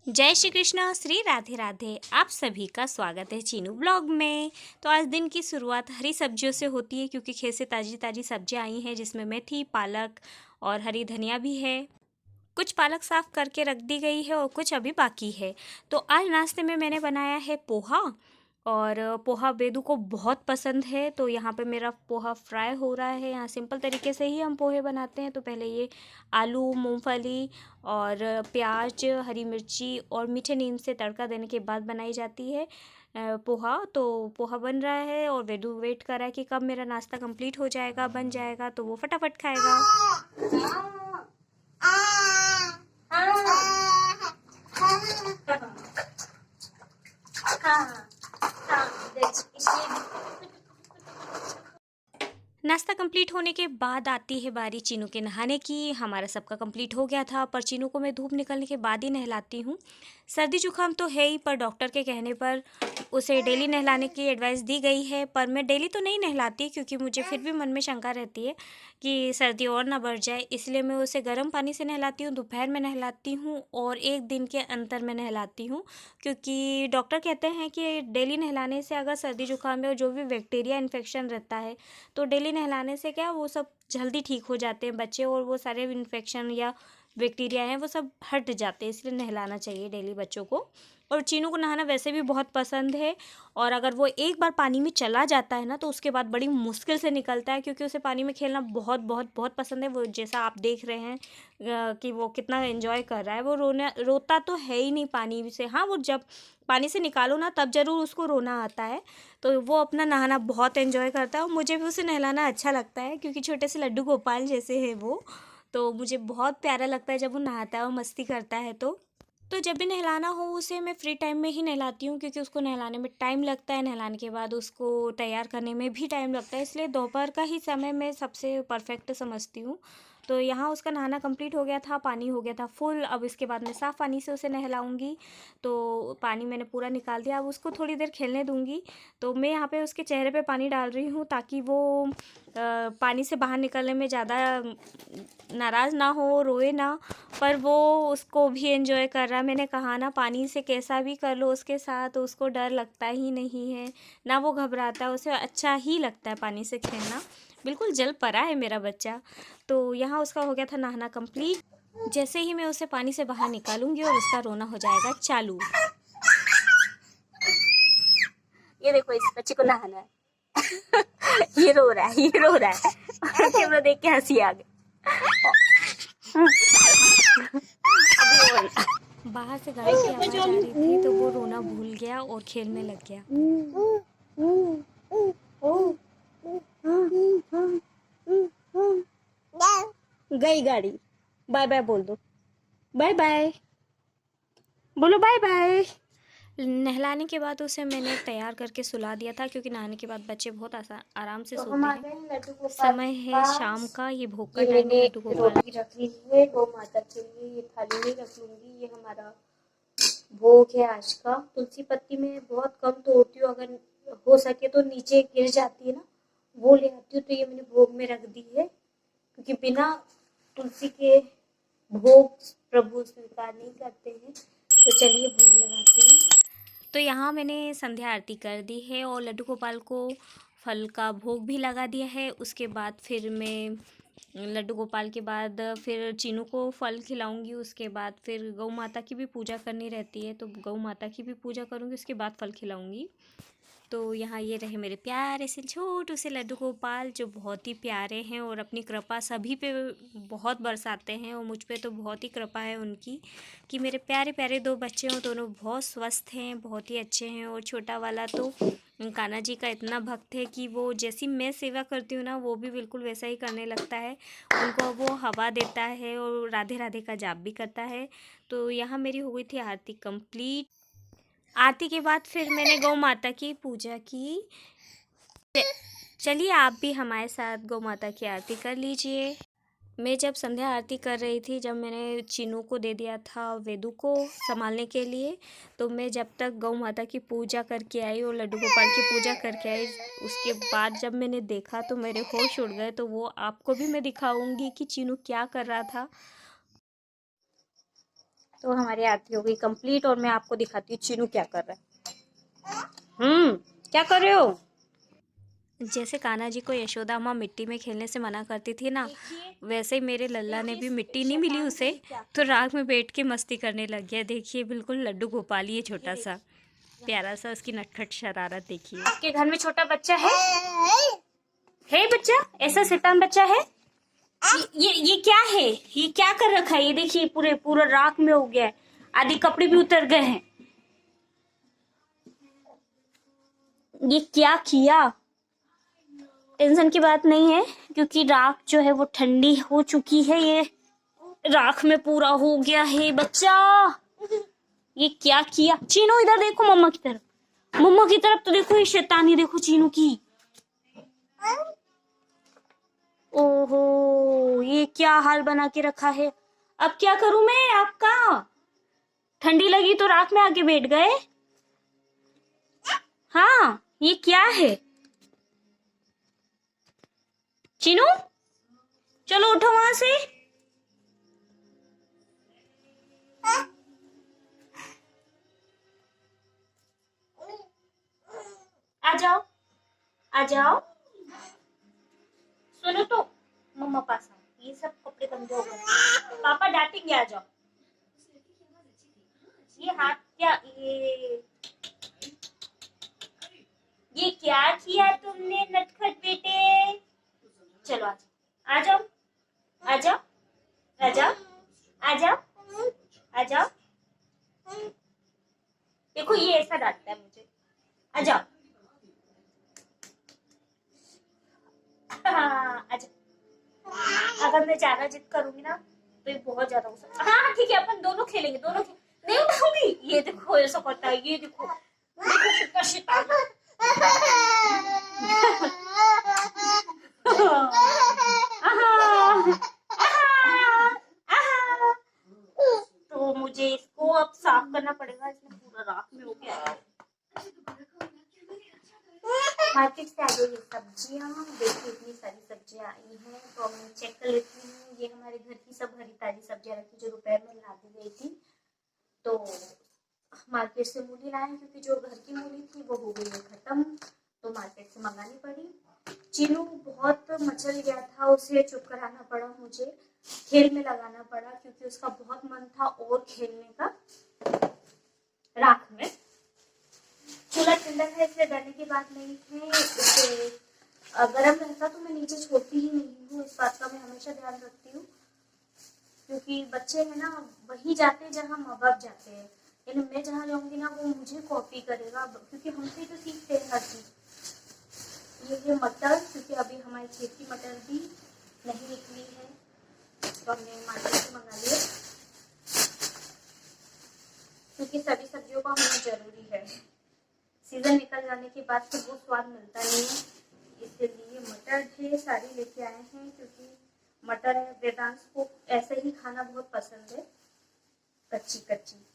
जय श्री कृष्ण, श्री राधे राधे। आप सभी का स्वागत है चीनू ब्लॉग में। तो आज दिन की शुरुआत हरी सब्जियों से होती है क्योंकि खेत से ताज़ी ताज़ी सब्जियां आई हैं जिसमें मेथी, पालक और हरी धनिया भी है। कुछ पालक साफ करके रख दी गई है और कुछ अभी बाकी है। तो आज नाश्ते में मैंने बनाया है पोहा। और पोहा वेदू को बहुत पसंद है, तो यहाँ पे मेरा पोहा फ्राई हो रहा है। यहाँ सिंपल तरीके से ही हम पोहे बनाते हैं। तो पहले ये आलू, मूंगफली और प्याज, हरी मिर्ची और मीठे नीम से तड़का देने के बाद बनाई जाती है पोहा। तो पोहा बन रहा है और वेदू वेट कर रहा है कि कब मेरा नाश्ता कंप्लीट हो जाएगा, बन जाएगा तो वो फटाफट खाएगा। नाश्ता कंप्लीट होने के बाद आती है बारी चीनू के नहाने की। हमारा सबका कंप्लीट हो गया था, पर चीनू को मैं धूप निकलने के बाद ही नहलाती हूँ। सर्दी जुकाम तो है ही, पर डॉक्टर के कहने पर उसे डेली नहलाने की एडवाइस दी गई है। पर मैं डेली तो नहीं नहलाती क्योंकि मुझे फिर भी मन में शंका रहती है कि सर्दी और ना बढ़ जाए, इसलिए मैं उसे गर्म पानी से नहलाती हूँ, दोपहर में नहलाती हूँ और एक दिन के अंतर में नहलाती हूँ। क्योंकि डॉक्टर कहते हैं कि डेली नहलाने से अगर सर्दी जुकाम में जो भी बैक्टीरिया इन्फेक्शन रहता है तो डेली नहलाने से क्या वो सब जल्दी ठीक हो जाते हैं बच्चे, और वो सारे इन्फेक्शन या बैक्टीरिया हैं वो सब हट जाते हैं। इसलिए नहलाना चाहिए डेली बच्चों को। और चीनू को नहाना वैसे भी बहुत पसंद है, और अगर वो एक बार पानी में चला जाता है ना तो उसके बाद बड़ी मुश्किल से निकलता है, क्योंकि उसे पानी में खेलना बहुत बहुत बहुत पसंद है। वो जैसा आप देख रहे हैं कि वो कितना एंजॉय कर रहा है। वो रोता तो है ही नहीं पानी से। हाँ, वो जब पानी से निकालो ना तब ज़रूर उसको रोना आता है। तो वो अपना नहाना बहुत एंजॉय करता है और मुझे भी उसे नहलाना अच्छा लगता है, क्योंकि छोटे से लड्डू गोपाल जैसे है वो। तो मुझे बहुत प्यारा लगता है जब वो नहाता है और मस्ती करता है। तो जब भी नहलाना हो उसे मैं फ्री टाइम में ही नहलाती हूँ, क्योंकि उसको नहलाने में टाइम लगता है, नहलाने के बाद उसको तैयार करने में भी टाइम लगता है। इसलिए दोपहर का ही समय मैं सबसे परफेक्ट समझती हूँ। तो यहाँ उसका नहाना कंप्लीट हो गया था, पानी हो गया था फुल। अब इसके बाद मैं साफ़ पानी से उसे नहलाऊँगी। तो पानी मैंने पूरा निकाल दिया, अब उसको थोड़ी देर खेलने दूँगी। तो मैं यहाँ पे उसके चेहरे पे पानी डाल रही हूँ ताकि वो पानी से बाहर निकलने में ज़्यादा नाराज़ ना हो, रोए ना। पर वो उसको भी एंजॉय कर रहा है। मैंने कहा ना, पानी से कैसा भी कर लो उसके साथ उसको डर लगता ही नहीं है, ना वो घबराता है, उसे अच्छा ही लगता है पानी से खेलना। बिल्कुल जल परा है मेरा बच्चा। तो यहाँ उसका हो गया था नहाना कंप्लीट। जैसे ही मैं उसे पानी से बाहर निकालूंगी और उसका रोना हो जाएगा चालू। ये देखो, इस बच्चे को नहाना है। ये रो रहा है, ये रो रहा है। और कैमरा देख के हंसी आ गई। बाहर से गाड़ी की आवाज़ आ रही थी तो वो रोना भूल गया और खेल में लग गया। गई गाड़ी। बाय बाय बोल दो। बाय बाय बोलो, बाय बाय। नहलाने के बाद उसे मैंने तैयार करके सुला दिया था, क्योंकि नहाने के बाद बच्चे बहुत आराम से सोते हैं। समय है शाम का, ये भोग का टाइम है। लड्डू गोपाल रोटी रख ली है गौ माता के लिए, ये थाली में रख लूंगी। ये हमारा भोग है आज का। तुलसी पत्ती में बहुत कम तोड़ती हूँ, अगर हो सके तो नीचे गिर जाती है ना, वो ले आती हूँ। तो ये मैंने भोग में रख दी है, क्योंकि बिना तुलसी के भोग प्रभु स्वीकार नहीं करते हैं। तो चलिए भोग लगाते हैं। तो यहाँ मैंने संध्या आरती कर दी है और लड्डू गोपाल को फल का भोग भी लगा दिया है। उसके बाद फिर मैं लड्डू गोपाल के बाद फिर चीनू को फल खिलाऊंगी। उसके बाद फिर गौ माता की भी पूजा करनी रहती है, तो गौ माता की भी पूजा करूँगी, उसके बाद फल खिलाऊंगी। तो यहाँ ये रहे मेरे प्यारे से छोटू से लड्डू गोपाल, जो बहुत ही प्यारे हैं और अपनी कृपा सभी पे बहुत बरसाते हैं। और मुझ पे तो बहुत ही कृपा है उनकी कि मेरे प्यारे प्यारे दो बच्चे हों, दोनों बहुत स्वस्थ हैं, बहुत ही अच्छे हैं। और छोटा वाला तो कान्हा जी का इतना भक्त है कि वो जैसी मैं सेवा करती हूँ ना वो भी बिल्कुल वैसा ही करने लगता है। उनको वो हवा देता है और राधे राधे का जाप भी करता है। तो यहाँ मेरी हो गई थी आरती कंप्लीट। आरती के बाद फिर मैंने गौ माता की पूजा की। चलिए आप भी हमारे साथ गौ माता की आरती कर लीजिए। मैं जब संध्या आरती कर रही थी, जब मैंने चीनू को दे दिया था वेदू को संभालने के लिए, तो मैं जब तक गौ माता की पूजा करके आई और लड्डू गोपाल की पूजा करके आई, उसके बाद जब मैंने देखा तो मेरे होश उड़ गए। तो वो आपको भी मैं दिखाऊंगी कि चीनू क्या कर रहा था। तो हमारी आरती हो गई कंप्लीट और मैं आपको दिखाती हूँ चीनू क्या कर रहा है। क्या कर रहे हो? जैसे कान्हा जी को यशोदा माँ मिट्टी में खेलने से मना करती थी ना, वैसे ही मेरे लल्ला ने भी मिट्टी नहीं मिली उसे तो राख में बैठ के मस्ती करने लग गया। देखिए बिल्कुल लड्डू गोपाल ही है, छोटा सा प्यारा सा उसकी नटखट शरारत देखिए। आपके घर में छोटा बच्चा है बच्चा, ऐसा शैतान बच्चा है? ये क्या है? ये क्या कर रखा है? ये देखिए पूरा राख में हो गया है, आधे कपड़े भी उतर गए हैं। ये क्या किया? टेंशन की बात नहीं है क्योंकि राख जो है वो ठंडी हो चुकी है। ये राख में पूरा हो गया है बच्चा। ये क्या किया? चीनू इधर देखो, मम्मा की तरफ, मम्मा की तरफ तो देखो। ये शैतानी देखो चीनू की। ओहो, ये क्या हाल बना के रखा है। अब क्या करूं मैं आपका? ठंडी लगी तो राख में आके बैठ गए। हाँ, ये क्या है? चीनू चलो उठो वहां से। आ जाओ, आ जाओ। सुनो तो, मम्मा पास आओ। ये सब कपड़े गंदे हो गए, पापा डांटेंगे। आ जाओ। ये हाथ क्या, ये क्या किया तुमने नटखट बेटे? चलो आ जाओ, आ जाओ, आ जाओ, आ जाओ, आ जाओ। देखो ये ऐसा डांटता है मुझे। आ जाओ। आ जाओ। अगर मैं ज्यादा जिद करूंगी ना तो ये बहुत ज्यादा गुस्सा। हाँ ठीक है, अपन दोनों खेलेंगे, नहीं उठाऊंगी। ये देखो ऐसा करता है, ये देखो, देखो कितना शैतान है। तो मुझे इसको अब साफ करना पड़ेगा, इसमें पूरा राख में हो गया है। मार्केट से आ गई ये सब्जियां, देखिए इतनी सारी सब्जियां आई हैं तो अब मैं चेक कर लेती हूँ। ये हमारे घर की सब हरी ताजी सब्जियां रखी जो दोपहर में ला दी गई थी। तो मार्केट से मूली लाए क्योंकि जो घर की मूली थी वो हो गई है खत्म, तो मार्केट से मंगानी पड़ी। चीनू बहुत मचल गया था, उसे चुप कराना पड़ा मुझे, खेल में लगाना पड़ा क्योंकि उसका बहुत मन था और खेलने का राख में। चूल्हा ठंडा है इसलिए डरने की बात नहीं है। इसे गर्म रहता तो मैं नीचे छोड़ती ही नहीं हूँ, इस बात का मैं हमेशा ध्यान रखती हूँ क्योंकि बच्चे हैं ना, वही जाते हैं जहाँ माँ बाप जाते हैं। यानी मैं जहाँ जाऊंगी ना वो मुझे कॉपी करेगा क्योंकि हमसे तो सीखते हैं हर चीज। ये मटर, क्योंकि अभी हमारी खेत की मटर भी नहीं निकली है तो हमने मार्केट से मंगा लिया क्योंकि सभी सब्जियों का होना जरूरी है। सीजन निकल जाने के बाद फिर वो स्वाद मिलता नहीं है, इसलिए मटर ढेर सारी लेके आए हैं क्योंकि मटर वेदांश को ऐसे ही खाना बहुत पसंद है, कच्ची कच्ची।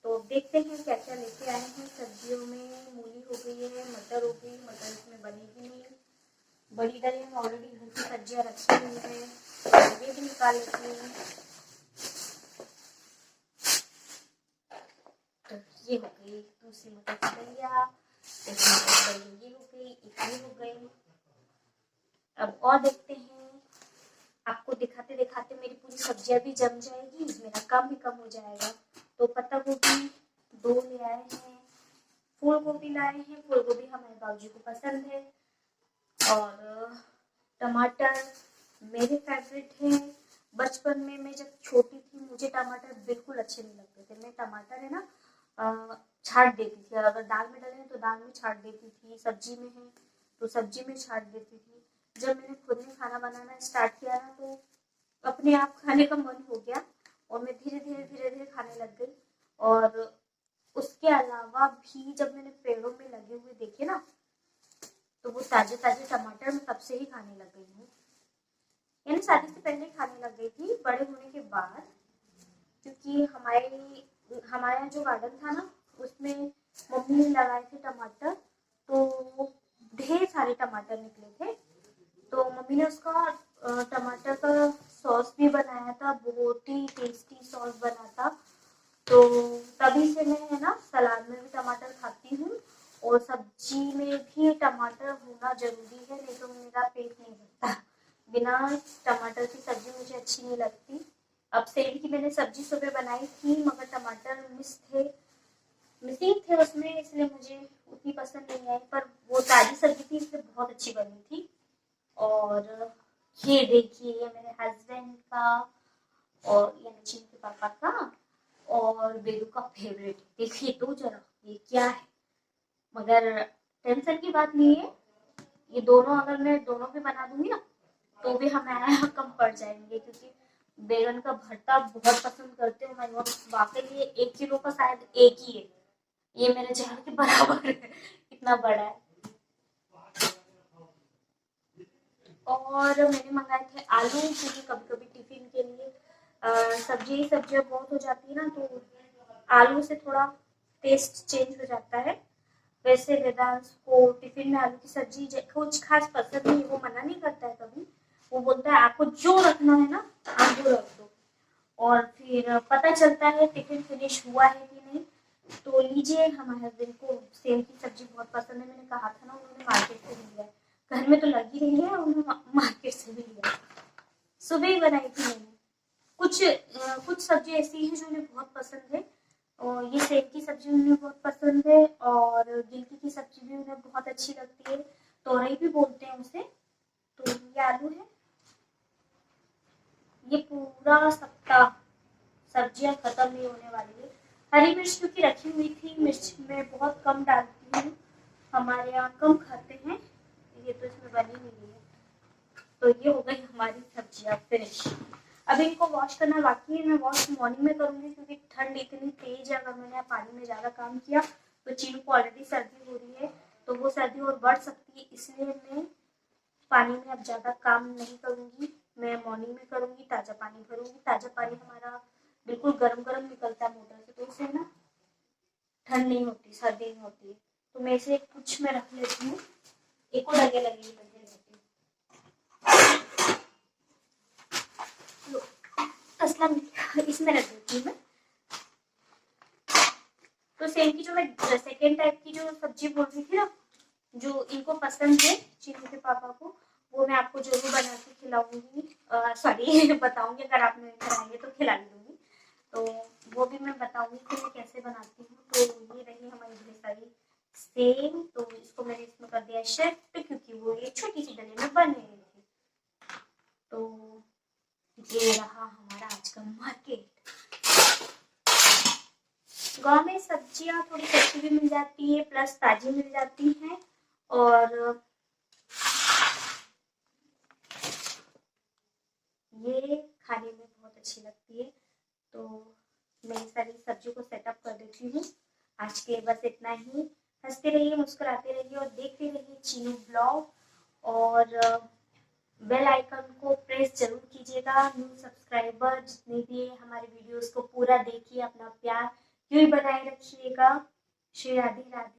तो देखते हैं क्या क्या लेके आए हैं सब्जियों में। मूली हो गई है, मटर हो गई, मटर इसमें बनेगी नहीं, बड़ी डली में ऑलरेडी घर की सब्जियां रखी हुई है, ये भी निकाल लेती हूँ। तो ये हो गई दूसरी मटर की दलिया, ये हो गई, इतनी हो गई। अब और देखते हैं, आपको दिखाते दिखाते मेरी पूरी सब्जियां भी जम जाएगी, मेरा काम भी कम हो जाएगा। तो पत्ता गोभी 2 ले आए हैं, फूल गोभी लाए हैं, फूल गोभी हमारे बाबूजी को पसंद है, और टमाटर मेरे फेवरेट है। बचपन में मैं जब छोटी थी मुझे टमाटर बिल्कुल अच्छे नहीं लगते थे। मैं टमाटर है ना छाट देती थी, अगर दाल में डले तो दाल में छाट देती थी, सब्जी में है तो सब्जी में छाट देती थी। जब मैंने खुद में खाना बनाना स्टार्ट किया ना तो अपने आप खाने का मन हो गया और मैं धीरे धीरे खाने लग गई। और उसके अलावा भी जब मैंने पेड़ों में लगे हुए देखे ना तो वो ताजे ताजे टमाटर मैं तब से ही खाने लग गई हूँ, यानी शादी से पहले खाने लग गई थी, बड़े होने के बाद। क्योंकि हमारे यहाँ जो गार्डन था ना उसमें मम्मी ने लगाए थे टमाटर, तो ढेर सारे टमाटर निकले थे। तो मम्मी ने उसका टमाटर का सॉस भी बनाया था, बहुत ही टेस्टी सॉस बना था। तो तभी से मैं है ना सलाद में भी टमाटर खाती हूँ और सब्जी में भी टमाटर होना जरूरी है, नहीं तो मेरा पेट नहीं भरता। बिना टमाटर की सब्जी मुझे अच्छी नहीं लगती। अब सेम की मैंने सब्जी सुबह बनाई थी मगर टमाटर मिसिंग थे उसमें, इसलिए मुझे उतनी पसंद नहीं आई, पर वो ताजी सब्जी थी इसलिए बहुत अच्छी बनी थी। और ये देखिए ये मेरे हस्बैंड का और यानी चिन्ह के पापा का और बेदू का फेवरेट। देखिए तो जरा ये क्या है, मगर टेंशन की बात नहीं है, ये दोनों अगर मैं दोनों भी बना दूंगी ना तो भी हमारे यहाँ कम पड़ जाएंगे, क्योंकि बैगन का भरता बहुत पसंद करते हो मैं, और वाकई ये 1 किलो का शायद एक ही है, ये मेरे चेहरे के बराबर है, इतना बड़ा है। और मैंने मंगाए थे आलू, क्योंकि कभी कभी टिफिन के लिए सब्जियां बहुत हो जाती है ना, तो आलू से थोड़ा टेस्ट चेंज हो जाता है। वैसे वेदांश को टिफिन में आलू की सब्जी कुछ खास पसंद नहीं, वो मना नहीं करता है कभी, वो बोलता है आपको जो रखना है ना आप वो रख दो। और फिर पता चलता है टिफिन फिनिश हुआ है कि नहीं। तो लीजिए, हमारे हस्बैंड को सेम की सब्जी बहुत पसंद है, मैंने कहा था ना, उन्होंने मार्केट से भी लिया है, घर में तो लगी रही है, उन्होंने मार्केट से भी लिया। सुबह ही बनाई थी मैंने। कुछ सब्जी ऐसी है जो उन्हें बहुत पसंद है, और ये सेब की सब्जी उन्हें बहुत पसंद है, और गिलकी की सब्जी भी उन्हें बहुत अच्छी लगती है, तोरई भी बोलते हैं उसे। तो ये आलू है, ये पूरा सप्ताह सब्जियां खत्म नहीं होने वाली है। हरी मिर्च क्योंकि रखी हुई थी, मिर्च मैं बहुत कम डालती हूँ, हमारे यहाँ कम खाते हैं, ये तो इसमें बनी नहीं रही है। तो ये हो गई हमारी सब्जियां फिनिश। अब इनको वॉश करना बाकी है, मैं वॉश मॉर्निंग में करूंगी, क्योंकि ठंड इतनी तेज है, अगर मैंने पानी में ज्यादा काम किया तो चीनू को ऑलरेडी सर्दी हो रही है, तो वो सर्दी और बढ़ सकती है, इसलिए मैं पानी में अब ज्यादा काम नहीं करूंगी, मैं मॉर्निंग में करूंगी, ताजा पानी भरूंगी। ताजा पानी हमारा बिल्कुल गर्म गर्म निकलता है मोटर से, तो उससे ना ठंड नहीं होती, सर्दी नहीं होती। तो मैं इसे कुछ में रख लेती हूँ, एक और लगे लगे असला इसमें रख देती हूँ मैं। तो सेम की जो मैं सेकेंड टाइप की जो सब्जी बोल रही थी ना, जो इनको पसंद है चीनू के पापा को, वो मैं आपको जरूर बना के खिलाऊंगी, सॉरी बताऊंगी, अगर आप मेरे घर आएंगे तो खिला दूंगी, तो वो भी मैं बताऊंगी कि मैं कैसे बनाती हूँ। तो ये रही हमारी ढेर सारी सेम, तो इसको मैंने इसमें कर दिया शिफ्ट, क्योंकि वो ये छोटी सी डली में बन रही थी। तो ये रहा हमारा आज का मार्केट। गांव में सब्जियां थोड़ी सस्ती भी मिल जाती है, प्लस ताजी मिल जाती हैं, और ये खाने में बहुत अच्छी लगती है। तो मैं सारी सब्जियों को सेटअप कर देती हूँ। आज के बस इतना ही। हंसते रहिए, मुस्कुराते रहिए और देखते रहिए चीनू ब्लॉग, और बेल आइकन को प्रेस जरूर कीजिएगा। न्यू सब्सक्राइबर जितने भी है हमारे वीडियोस को पूरा देखिए, अपना प्यार यूं ही बनाए रखिएगा। श्री राधे राधे।